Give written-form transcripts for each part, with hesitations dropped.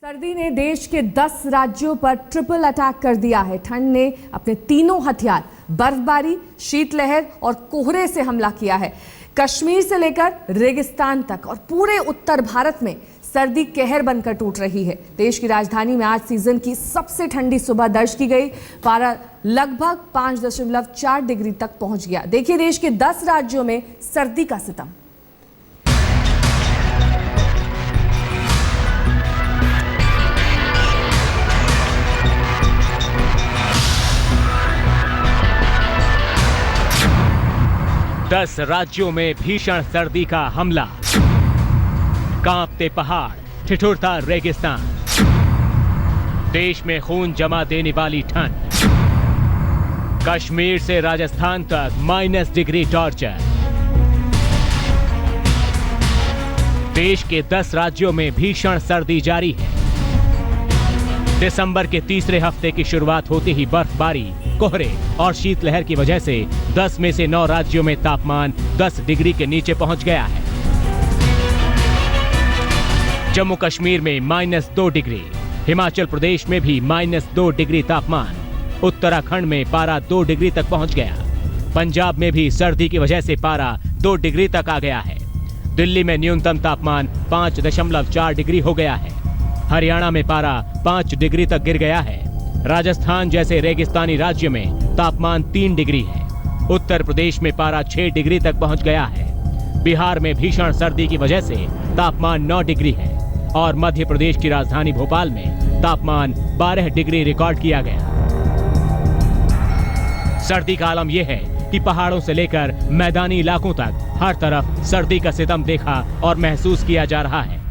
सर्दी ने देश के 10 राज्यों पर ट्रिपल अटैक कर दिया है। ठंड ने अपने तीनों हथियार बर्फबारी, शीतलहर और कोहरे से हमला किया है। कश्मीर से लेकर रेगिस्तान तक और पूरे उत्तर भारत में सर्दी कहर बनकर टूट रही है। देश की राजधानी में आज सीजन की सबसे ठंडी सुबह दर्ज की गई। पारा लगभग 5.4 डिग्री तक पहुंच गया। देखिए देश के 10 राज्यों में सर्दी का सितम। दस राज्यों में भीषण सर्दी का हमला, कांपते पहाड़, ठिठुरता रेगिस्तान, देश में खून जमा देने वाली ठंड, कश्मीर से राजस्थान तक -, डिग्री टॉर्चर। देश के 10 राज्यों में भीषण सर्दी जारी है। दिसंबर के तीसरे हफ्ते की शुरुआत होते ही बर्फबारी, कोहरे और शीतलहर की वजह से 10 में से 9 राज्यों में तापमान 10 डिग्री के नीचे पहुंच गया है। जम्मू कश्मीर में -2 डिग्री, हिमाचल प्रदेश में भी -2 डिग्री तापमान, उत्तराखंड में पारा 2 डिग्री तक पहुंच गया। पंजाब में भी सर्दी की वजह से पारा 2 डिग्री तक आ गया है। दिल्ली में न्यूनतम तापमान 5.4 डिग्री हो गया है। हरियाणा में पारा 5 डिग्री तक गिर गया है। राजस्थान जैसे रेगिस्तानी राज्य में तापमान 3 डिग्री है। उत्तर प्रदेश में पारा 6 डिग्री तक पहुंच गया है। बिहार में भीषण सर्दी की वजह से तापमान 9 डिग्री है और मध्य प्रदेश की राजधानी भोपाल में तापमान 12 डिग्री रिकॉर्ड किया गया। सर्दी का आलम यह है कि पहाड़ों से लेकर मैदानी इलाकों तक हर तरफ सर्दी का सितम देखा और महसूस किया जा रहा है।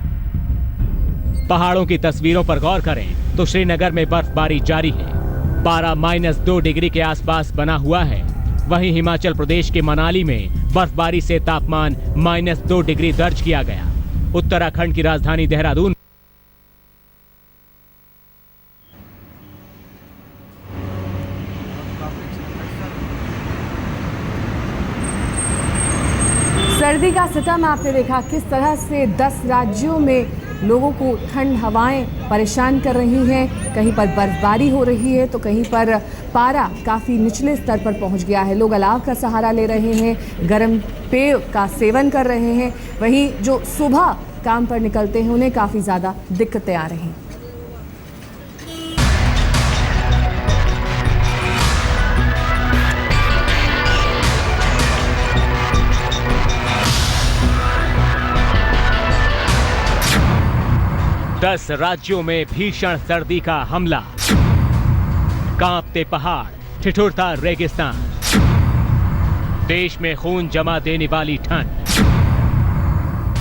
पहाड़ों की तस्वीरों पर गौर करें तो श्रीनगर में बर्फबारी जारी है। पारा -2 डिग्री के आसपास बना हुआ है। वहीं हिमाचल प्रदेश के मनाली में बर्फबारी से तापमान -2 डिग्री दर्ज किया गया। उत्तराखंड की राजधानी देहरादून सर्दी का सितम आपने देखा किस तरह से 10 राज्यों में लोगों को ठंड हवाएं परेशान कर रही हैं। कहीं पर बर्फबारी हो रही है तो कहीं पर पारा काफ़ी निचले स्तर पर पहुंच गया है। लोग अलाव का सहारा ले रहे हैं, गर्म पेय का सेवन कर रहे हैं। वहीं जो सुबह काम पर निकलते हैं उन्हें काफ़ी ज़्यादा दिक्कतें आ रही हैं। दस राज्यों में भीषण सर्दी का हमला, कांपते पहाड़, ठिठुरता रेगिस्तान, देश में खून जमा देने वाली ठंड,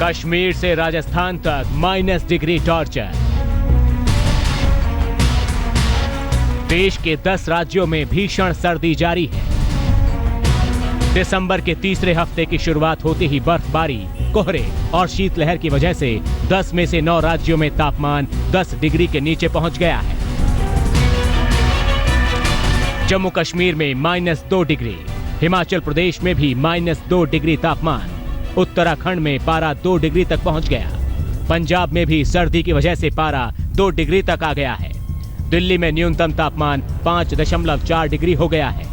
कश्मीर से राजस्थान तक -, डिग्री टॉर्चर। देश के 10 राज्यों में भीषण सर्दी जारी है। दिसंबर के तीसरे हफ्ते की शुरुआत होते ही बर्फबारी, कोहरे और शीतलहर की वजह से 10 में से 9 राज्यों में तापमान 10 डिग्री के नीचे पहुंच गया है। जम्मू कश्मीर में -2 डिग्री, हिमाचल प्रदेश में भी -2 डिग्री तापमान, उत्तराखंड में पारा 2 डिग्री तक पहुंच गया। पंजाब में भी सर्दी की वजह से पारा 2 डिग्री तक आ गया है। दिल्ली में न्यूनतम तापमान 5.4 डिग्री हो गया है।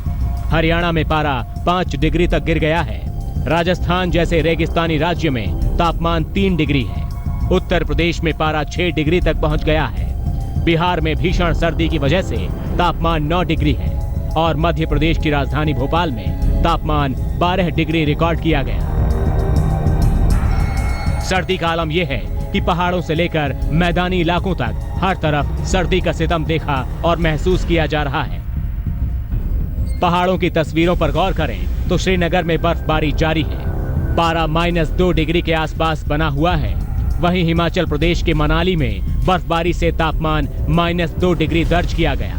हरियाणा में पारा 5 डिग्री तक गिर गया है। राजस्थान जैसे रेगिस्तानी राज्य में तापमान 3 डिग्री है। उत्तर प्रदेश में पारा 6 डिग्री तक पहुंच गया है। बिहार में भीषण सर्दी की वजह से तापमान 9 डिग्री है और मध्य प्रदेश की राजधानी भोपाल में तापमान 12 डिग्री रिकॉर्ड किया गया। सर्दी का आलम यह है कि पहाड़ों से लेकर मैदानी इलाकों तक हर तरफ सर्दी का सितम देखा और महसूस किया जा रहा है। पहाड़ों की तस्वीरों पर गौर करें तो श्रीनगर में बर्फबारी जारी है। पारा -2 डिग्री के आसपास बना हुआ है। वहीं हिमाचल प्रदेश के मनाली में बर्फबारी से तापमान -2 डिग्री दर्ज किया गया।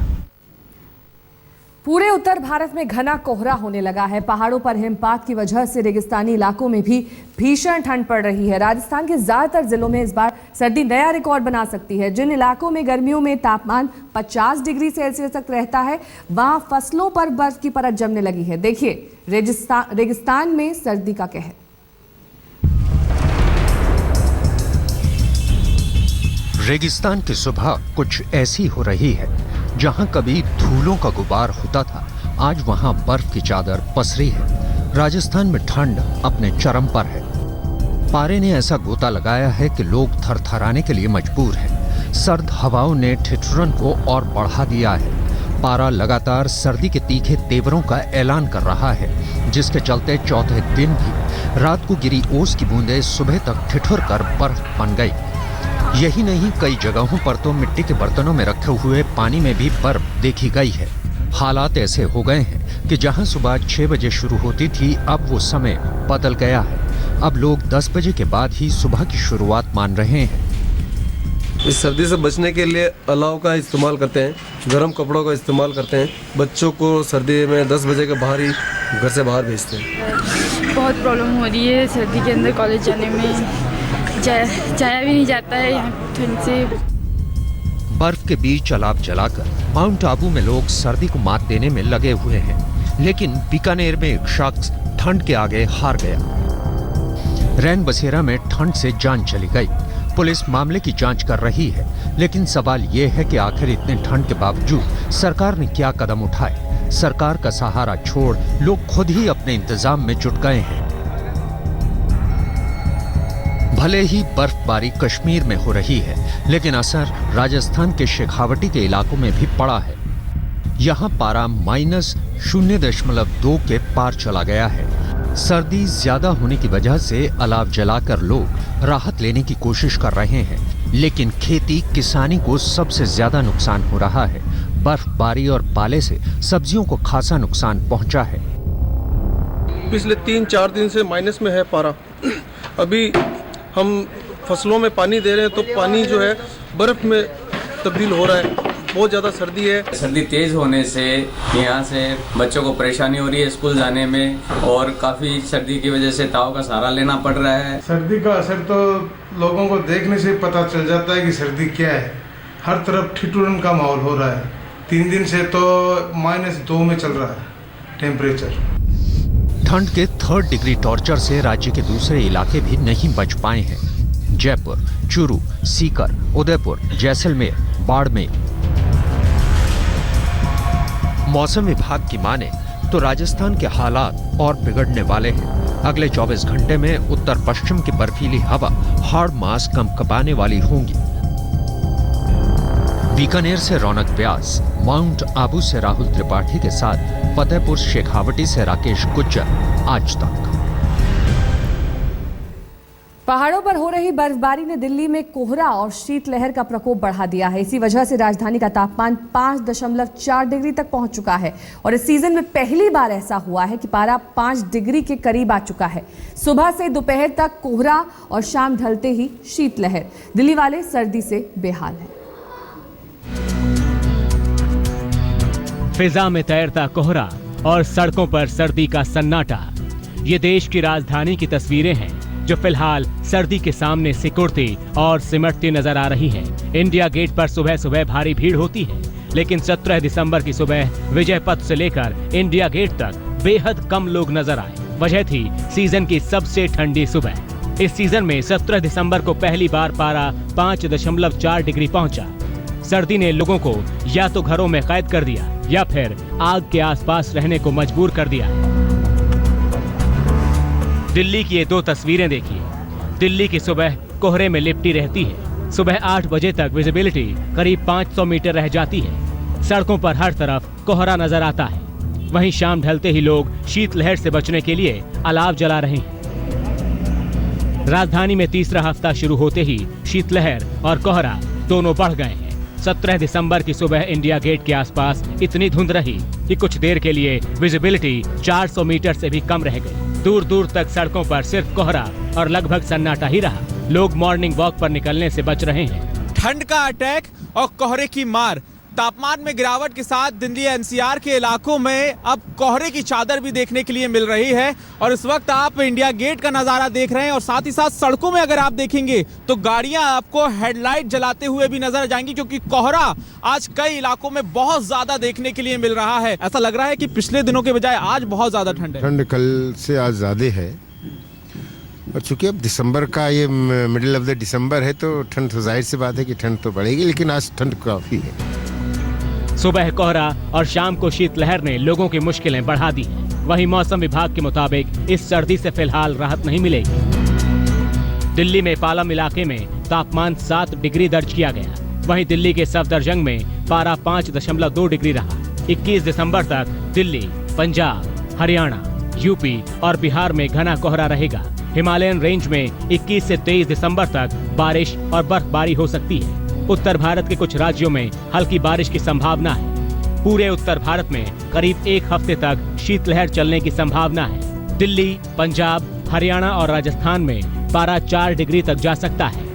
पूरे उत्तर भारत में घना कोहरा होने लगा है। पहाड़ों पर हिमपात की वजह से रेगिस्तानी इलाकों में भी भीषण ठंड पड़ रही है। राजस्थान के ज्यादातर जिलों में इस बार सर्दी नया रिकॉर्ड बना सकती है। जिन इलाकों में गर्मियों में तापमान 50 डिग्री सेल्सियस तक रहता है वहां फसलों पर बर्फ की परत जमने लगी है। देखिए रेगिस्तान में सर्दी का कहर। रेगिस्तान की सुबह कुछ ऐसी हो रही है, जहां कभी धूलों का गुबार होता था, आज वहां बर्फ की चादर पसरी है। राजस्थान में ठंड अपने चरम पर है। पारे ने ऐसा गोता लगाया है कि लोग थरथराने के लिए मजबूर हैं। सर्द हवाओं ने ठिठुरन को और बढ़ा दिया है। पारा लगातार सर्दी के तीखे तेवरों का ऐलान कर रहा है, जिसके चलते चौथे दिन भी रात को गिरी ओस की बूंदें सुबह तक ठिठुर कर बर्फ बन गई। यही नहीं, कई जगहों पर तो मिट्टी के बर्तनों में रखे हुए पानी में भी बर्फ देखी गई है। हालात ऐसे हो गए हैं कि जहां सुबह 6 बजे शुरू होती थी, अब वो समय बदल गया है। अब लोग 10 बजे के बाद ही सुबह की शुरुआत मान रहे हैं। इस सर्दी से बचने के लिए अलाव का इस्तेमाल करते हैं, गर्म कपड़ों का इस्तेमाल करते हैं। बच्चों को सर्दी में 10 बजे के बाहर ही घर से बाहर भेजते हैं। बहुत प्रॉब्लम हो रही है सर्दी के अंदर कॉलेज जाने में, जाया भी नहीं जाता है यहाँ ठंड से। बर्फ के बीच अलाव जलाकर माउंट आबू में लोग सर्दी को मात देने में लगे हुए हैं, लेकिन बीकानेर में एक शख्स ठंड के आगे हार गया। रैन बसेरा में ठंड से जान चली गई। पुलिस मामले की जांच कर रही है, लेकिन सवाल ये है कि आखिर इतने ठंड के बावजूद सरकार ने क्या कदम उठाए। सरकार का सहारा छोड़ लोग खुद ही अपने इंतजाम में जुट गए हैं। भले ही बर्फबारी कश्मीर में हो रही है, लेकिन असर राजस्थान के शेखावटी के इलाकों में भी पड़ा है। यहाँ पारा -0.2 के पार चला गया है। सर्दी ज्यादा होने की वजह से अलाव जलाकर लोग राहत लेने की कोशिश कर रहे हैं, लेकिन खेती किसानी को सबसे ज्यादा नुकसान हो रहा है। बर्फबारी और पाले से सब्जियों को खासा नुकसान पहुंचा है। पिछले 3-4 दिन से माइनस में है पारा। अभी हम फसलों में पानी दे रहे हैं तो पानी जो है बर्फ में तब्दील हो रहा है। बहुत ज़्यादा सर्दी है। सर्दी तेज़ होने से यहाँ से बच्चों को परेशानी हो रही है स्कूल जाने में, और काफ़ी सर्दी की वजह से ताव का सहारा लेना पड़ रहा है। सर्दी का असर तो लोगों को देखने से पता चल जाता है कि सर्दी क्या है। हर तरफ ठिठुरन का माहौल हो रहा है। 3 दिन से तो -2 में चल रहा है टेम्परेचर। ठंड के 3rd डिग्री टॉर्चर से राज्य के दूसरे इलाके भी नहीं बच पाए हैं। जयपुर, चूरू, सीकर, उदयपुर, जैसलमेर, बाड़मेर। मौसम विभाग की माने तो राजस्थान के हालात और बिगड़ने वाले हैं। अगले 24 घंटे में उत्तर पश्चिम की बर्फीली हवा हाड़ मास कंपकपाने वाली होंगी। बीकानेर से रौनक व्यास, माउंट आबू से राहुल त्रिपाठी के साथ फतेहपुर शेखावटी से राकेश गुज्जर, आज तक। पहाड़ों पर हो रही बर्फबारी ने दिल्ली में कोहरा और शीतलहर का प्रकोप बढ़ा दिया है। इसी वजह से राजधानी का तापमान 5.4 डिग्री तक पहुंच चुका है और इस सीजन में पहली बार ऐसा हुआ है कि पारा 5 डिग्री के करीब आ चुका है। सुबह से दोपहर तक कोहरा और शाम ढलते ही शीतलहर। दिल्ली वाले सर्दी से बेहाल हैं। फिजा में तैरता कोहरा और सड़कों पर सर्दी का सन्नाटा। ये देश की राजधानी की तस्वीरें हैं जो फिलहाल सर्दी के सामने सिकुड़ती और सिमटती नजर आ रही हैं। इंडिया गेट पर सुबह सुबह भारी भीड़ होती है, लेकिन 17 दिसंबर की सुबह विजय पथ से लेकर इंडिया गेट तक बेहद कम लोग नजर आए। वजह थी सीजन की सबसे ठंडी सुबह। इस सीजन में 17 दिसंबर को पहली बार पारा 5.4 डिग्री पहुंचा। सर्दी ने लोगों को या तो घरों में कैद कर दिया या फिर आग के आसपास रहने को मजबूर कर दिया। दिल्ली की ये 2 तस्वीरें देखिए। दिल्ली की सुबह कोहरे में लिपटी रहती है। सुबह 8 बजे तक विजिबिलिटी करीब 500 मीटर रह जाती है। सड़कों पर हर तरफ कोहरा नजर आता है। वहीं शाम ढलते ही लोग शीतलहर से बचने के लिए अलाव जला रहे हैं। राजधानी में तीसरा हफ्ता शुरू होते ही शीतलहर और कोहरा दोनों बढ़ गए हैं। 17 दिसंबर की सुबह इंडिया गेट के आसपास इतनी धुंध रही कि कुछ देर के लिए विजिबिलिटी 400 मीटर से भी कम रह गई। दूर दूर तक सड़कों पर सिर्फ कोहरा और लगभग सन्नाटा ही रहा। लोग मॉर्निंग वॉक पर निकलने से बच रहे हैं। ठंड का अटैक और कोहरे की मार। तापमान में गिरावट के साथ दिल्ली एनसीआर के इलाकों में अब कोहरे की चादर भी देखने के लिए मिल रही है। और इस वक्त आप इंडिया गेट का नज़ारा देख रहे हैं और साथ ही साथ सड़कों में अगर आप देखेंगे तो गाड़ियां आपको हेडलाइट जलाते हुए भी नजर जाएंगी, क्योंकि कोहरा आज कई इलाकों में बहुत ज्यादा देखने के लिए मिल रहा है। ऐसा लग रहा है कि पिछले दिनों के बजाय आज बहुत ज्यादा ठंड है। ठंड कल से आज ज्यादा है। और चूंकि अब दिसंबर का ये मिडिल ऑफ द दिसंबर है तो ठंड तो जाहिर सी बात है कि ठंड तो बढ़ेगी, लेकिन आज ठंड काफ़ी है। सुबह कोहरा और शाम को शीतलहर ने लोगों की मुश्किलें बढ़ा दी हैं। वहीं मौसम विभाग के मुताबिक इस सर्दी से फिलहाल राहत नहीं मिलेगी। दिल्ली में पालम इलाके में तापमान 7 डिग्री दर्ज किया गया। वहीं दिल्ली के सफदरजंग में पारा 5.2 डिग्री रहा। 21 दिसंबर तक दिल्ली, पंजाब, हरियाणा, यूपी और बिहार में घना कोहरा रहेगा। हिमालयन रेंज में 21 से 23 दिसंबर तक बारिश और बर्फबारी हो सकती है। उत्तर भारत के कुछ राज्यों में हल्की बारिश की संभावना है। पूरे उत्तर भारत में करीब एक हफ्ते तक शीतलहर चलने की संभावना है। दिल्ली, पंजाब, हरियाणा और राजस्थान में पारा 4 डिग्री तक जा सकता है।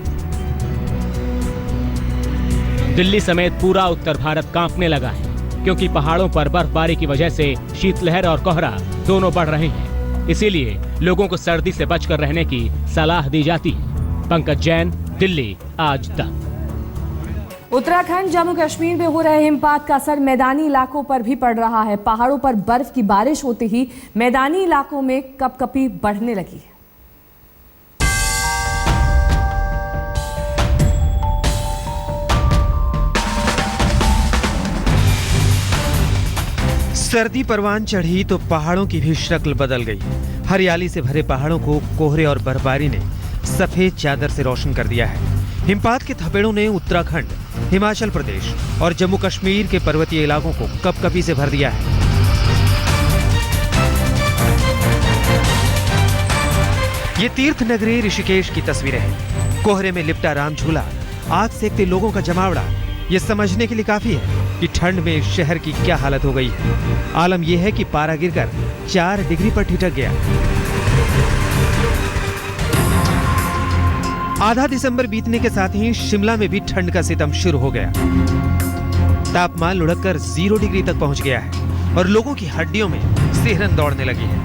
दिल्ली समेत पूरा उत्तर भारत कांपने लगा है, क्योंकि पहाड़ों पर बर्फबारी की वजह से शीतलहर और कोहरा दोनों बढ़ रहे हैं। इसीलिए लोगों को सर्दी से बचकर रहने की सलाह दी जाती है। पंकज जैन, दिल्ली आज तक। उत्तराखंड, जम्मू कश्मीर में हो रहे हिमपात का असर मैदानी इलाकों पर भी पड़ रहा है। पहाड़ों पर बर्फ की बारिश होते ही मैदानी इलाकों में कपकपी बढ़ने लगी है। सर्दी परवान चढ़ी तो पहाड़ों की भी शक्ल बदल गई। हरियाली से भरे पहाड़ों को कोहरे और बर्फबारी ने सफेद चादर से रोशन कर दिया है। हिमपात के थपेड़ों ने उत्तराखंड, हिमाचल प्रदेश और जम्मू कश्मीर के पर्वतीय इलाकों को कपकपी से भर दिया है। ये तीर्थ नगरी ऋषिकेश की तस्वीरें हैं। कोहरे में लिपटा राम झूला, आग सेकते लोगों का जमावड़ा, ये समझने के लिए काफी है कि ठंड में शहर की क्या हालत हो गई है। आलम यह है कि पारा गिरकर 4 डिग्री पर ठिठक गया। आधा दिसंबर बीतने के साथ ही शिमला में भी ठंड का सितम शुरू हो गया। तापमान लुढ़ककर 0 डिग्री तक पहुंच गया है और लोगों की हड्डियों में सिहरन दौड़ने लगी है।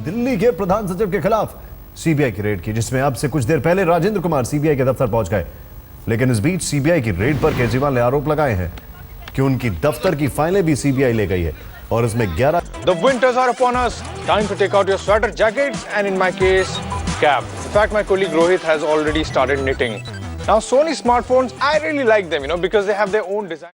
दिल्ली के प्रधान सचिव के खिलाफ सीबीआई की रेड की, जिसमें अब से कुछ देर पहले राजेंद्र कुमार सीबीआई के दफ्तर पहुंच गए। लेकिन इस बीच सीबीआई की रेड पर केजरीवाल ने आरोप लगाए हैं कि उनकी दफ्तर की फाइलें भी सीबीआई ले गई है और इसमें 11 The winters are upon us. Time to take out your sweater jackets and in my case, cap. In fact, my colleague Rohit has already started knitting. Now, Sony smartphones, I really like them, because they have their own design.